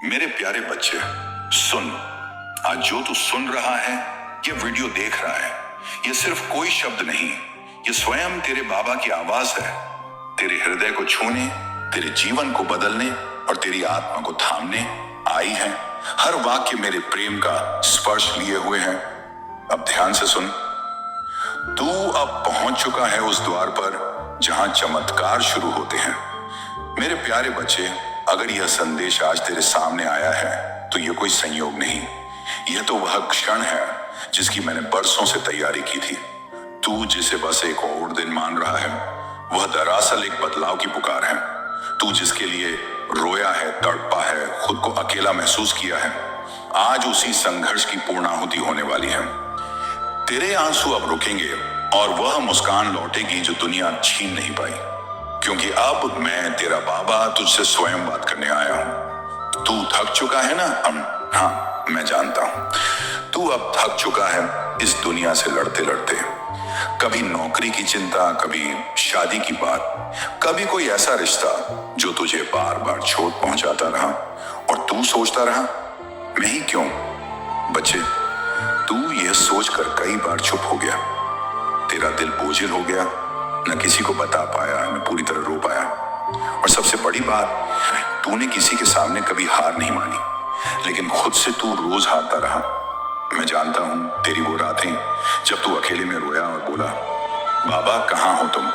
मेरे प्यारे बच्चे, सुन। आज जो तू सुन रहा है, ये वीडियो देख रहा है, ये सिर्फ कोई शब्द नहीं, ये स्वयं तेरे बाबा की आवाज है। तेरे हृदय को छूने, तेरे जीवन को बदलने और तेरी आत्मा को थामने आई है। हर वाक्य मेरे प्रेम का स्पर्श लिए हुए है। अब ध्यान से सुन। तू अब पहुंच चुका है उस द्वार पर जहां चमत्कार शुरू होते हैं। मेरे प्यारे बच्चे, अगर यह संदेश आज तेरे सामने आया है तो यह कोई संयोग नहीं, यह तो वह क्षण है जिसकी मैंने बरसों से तैयारी की थी। तू जिसे बस एक और दिन मान रहा है, वह दरअसल एक बदलाव की पुकार है। तू जिसके लिए रोया है, तड़पा है, खुद को अकेला महसूस किया है, आज उसी संघर्ष की पूर्णाहुति होने वाली है। तेरे आंसू अब रुकेंगे और वह मुस्कान लौटेगी जो दुनिया छीन नहीं पाई, क्योंकि अब मैं तेरा बाबा तुझसे स्वयं बात करने आया हूं। तू थक चुका है ना? हाँ, मैं जानता हूं। तू अब थक चुका है इस दुनिया से लड़ते लड़ते। कभी नौकरी की चिंता, कभी शादी की बात, कभी कोई ऐसा रिश्ता जो तुझे बार बार चोट पहुंचाता रहा और तू सोचता रहा, मैं ही क्यों? बच्चे, तू यह सोचकर कई बार चुप हो गया। तेरा दिल बोझिल हो गया, न किसी को बता पाया, न पूरी तरह रो पाया। और सबसे बड़ी बात, तूने किसी के सामने कभी हार नहीं मानी, लेकिन खुद से तू रोज हारता रहा। मैं जानता हूं तेरी वो रातें जब तू अकेले में रोया और बोला, बाबा कहाँ हो तुम?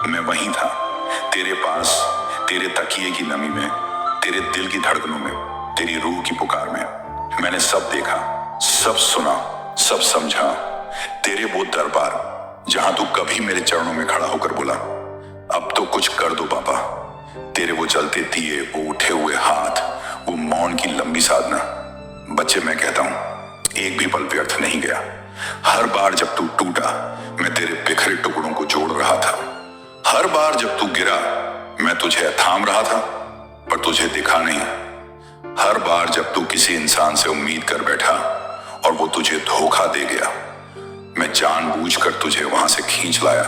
मैं वहीं था, तेरे पास, तेरे तकिए की नमी में, तेरे दिल की धड़कनों में, तेरी रूह की पुकार में। मैंने सब देखा, सब सुना, सब समझा। तेरे वो दरबार जहां तू कभी मेरे चरणों में खड़ा होकर बोला, अब तो कुछ कर दो पापा। तेरे वो जलते दिए, वो उठे हुए हाथ, वो मौन की लंबी साधना। बच्चे, मैं कहता हूं एक भी पल व्यर्थ नहीं गया। हर बार जब तू टूटा, मैं तेरे बिखरे टुकड़ों को जोड़ रहा था। हर बार जब तू गिरा, मैं तुझे थाम रहा था, पर तुझे दिखा नहीं। हर बार जब तू किसी इंसान से उम्मीद कर बैठा और वो तुझे धोखा दे गया, मैं जानबूझकर तुझे वहां से खींच लाया,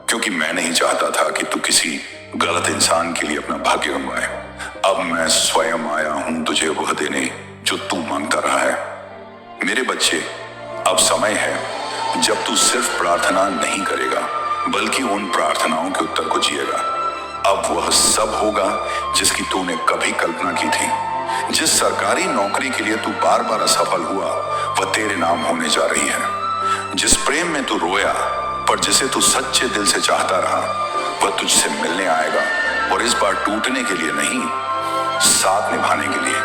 क्योंकि मैं नहीं चाहता था कि तू किसी गलत इंसान के लिए अपना भाग्य गंवाए। अब मैं स्वयं आया हूं तुझे वह देने जो तू मांगता रहा है। मेरे बच्चे, अब समय है जब तू सिर्फ प्रार्थना नहीं करेगा, बल्कि उन प्रार्थनाओं के उत्तर को जिएगा। अब वह सब होगा जिसकी तूने कभी कल्पना की थी। जिस सरकारी नौकरी के लिए तू बार बार असफल हुआ, वह तेरे नाम होने जा रही है। जिस प्रेम में तू रोया, पर जिसे तू सच्चे दिल से चाहता रहा, वह तुझसे मिलने आएगा, और इस बार टूटने के लिए नहीं, साथ निभाने के लिए।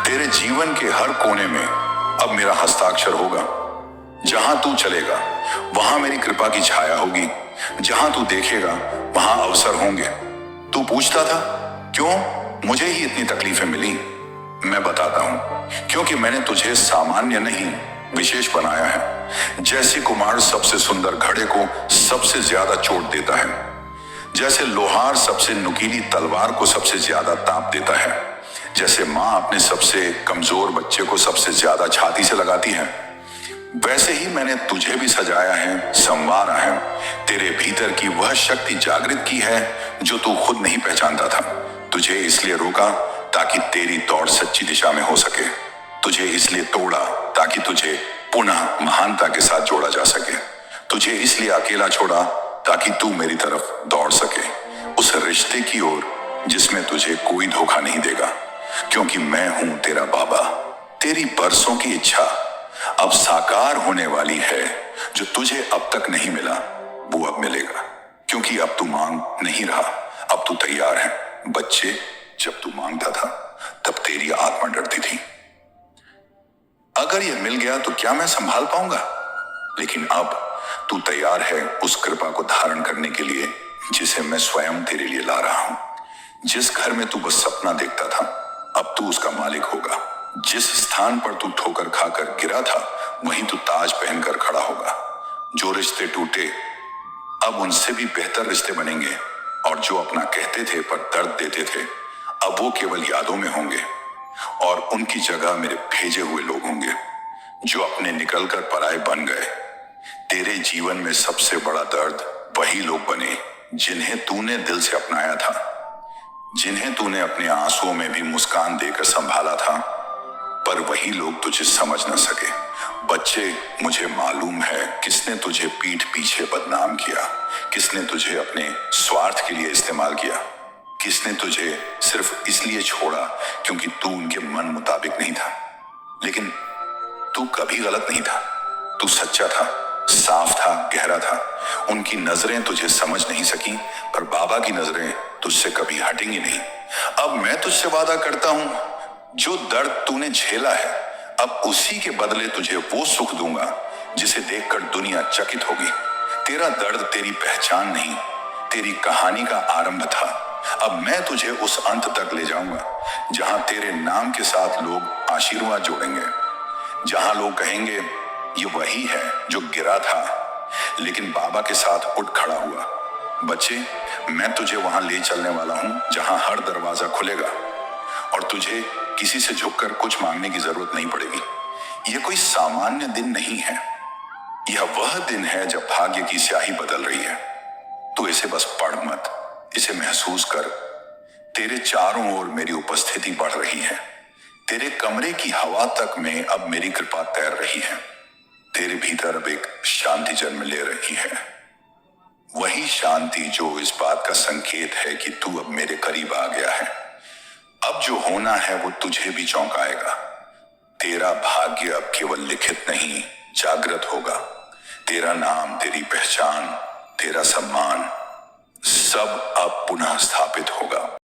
तेरे जीवन के हर कोने में अब मेरा हस्ताक्षर होगा। जहां तू चलेगा वहां मेरी कृपा की छाया होगी। जहां तू देखेगा वहां अवसर होंगे। तू पूछता था क्यों मुझे ही इतनी तकलीफें मिली? मैं बताता हूं, क्योंकि मैंने तुझे सामान्य नहीं, विशेष बनाया है। जैसे कुम्हार सबसे सुंदर घड़े को सबसे ज्यादा चोट देता है, जैसे लोहार सबसे नुकीली तलवार को सबसे ज्यादा ताप देता है, जैसे माँ अपने सबसे कमजोर बच्चे को सबसे ज्यादा छाती से लगाती है, वैसे ही मैंने तुझे भी सजाया है, संवारा है। तेरे भीतर की वह शक्ति जागृत की है जो तू खुद नहीं पहचानता था। तुझे इसलिए रोका ताकि तेरी दौड़ सच्ची दिशा में हो सके। तुझे इसलिए तोड़ा ताकि तुझे पुनः महानता के साथ जोड़ा जा सके। तुझे इसलिए अकेला छोड़ा ताकि तू मेरी तरफ दौड़ सके, उस रिश्ते की ओर जिसमें तुझे कोई धोखा नहीं देगा। क्योंकि मैं हूं तेरा बाबा। तेरी बरसों की इच्छा अब साकार होने वाली है। जो तुझे अब तक नहीं मिला, वो अब मिलेगा, क्योंकि अब तू मांग नहीं रहा, अब तू तैयार है। बच्चे, जब तू मांगता था तब तेरी आत्मा डरती थी, अगर यह मिल गया तो क्या मैं संभाल पाऊंगा? लेकिन अब तू तैयार है उस कृपा को धारण करने के लिए जिसे मैं स्वयं तेरे लिए ला रहा हूं। जिस घर में तू बस सपना देखता था, अब तू उसका मालिक होगा। जिस स्थान पर तू ठोकर खाकर गिरा था, वहीं तू ताज पहनकर खड़ा होगा। जो रिश्ते टूटे, अब उनसे भी बेहतर रिश्ते बनेंगे, और जो अपना कहते थे पर दर्द देते थे, अब वो केवल यादों में होंगे, और उनकी जगह मेरे भेजे हुए लोग होंगे जो अपने निकलकर पराये बन गए। तेरे जीवन में सबसे बड़ा दर्द वही लोग बने जिन्हें तूने दिल से अपनाया था, जिन्हें तूने अपने आंसुओं में भी मुस्कान देकर संभाला था, वही लोग तुझे समझ न सके। बच्चे, मुझे मालूम है किसने तुझे पीठ पीछे बदनाम किया, किसने तुझे अपने स्वार्थ के लिए इस्तेमाल किया, किसने तुझे सिर्फ इसलिए छोड़ा क्योंकि तू उनके मन मुताबिक नहीं था। लेकिन तू कभी गलत नहीं था, तू सच्चा था, साफ था, गहरा था। उनकी नजरें तुझे समझ नहीं सकी, पर बाबा की नजरें तुझसे कभी हटेंगी नहीं। अब मैं तुझसे वादा करता हूं, जो दर्द तूने झेला है, अब उसी के बदले तुझे वो सुख दूंगा जिसे देखकर दुनिया चकित होगी। तेरा दर्द तेरी पहचान नहीं, तेरी कहानी का आरंभ था। अब मैं तुझे उस अंत तक ले जाऊंगा जहां तेरे नाम के साथ लोग आशीर्वाद जोड़ेंगे, जहां लोग कहेंगे ये वही है जो गिरा था लेकिन बाबा के साथ उठ खड़ा हुआ। बच्चे, मैं तुझे वहां ले चलने वाला हूं जहां हर दरवाजा खुलेगा और तुझे किसी से झुककर कुछ मांगने की जरूरत नहीं पड़ेगी। यह कोई सामान्य दिन नहीं है, यह वह दिन है जब भाग्य की स्याही बदल रही है। तू इसे बस पढ़ मत, इसे महसूस कर। तेरे चारों ओर मेरी उपस्थिति बढ़ रही है, तेरे कमरे की हवा तक में अब मेरी कृपा तैर रही है। तेरे भीतर अब एक शांति जन्म ले रही है, वही शांति जो इस बात का संकेत है कि तू अब मेरे करीब आ गया है। अब जो होना है वो तुझे भी चौंकाएगा। तेरा भाग्य अब केवल लिखित नहीं, जागृत होगा। तेरा नाम, तेरी पहचान, तेरा सम्मान सब अब पुनः स्थापित होगा।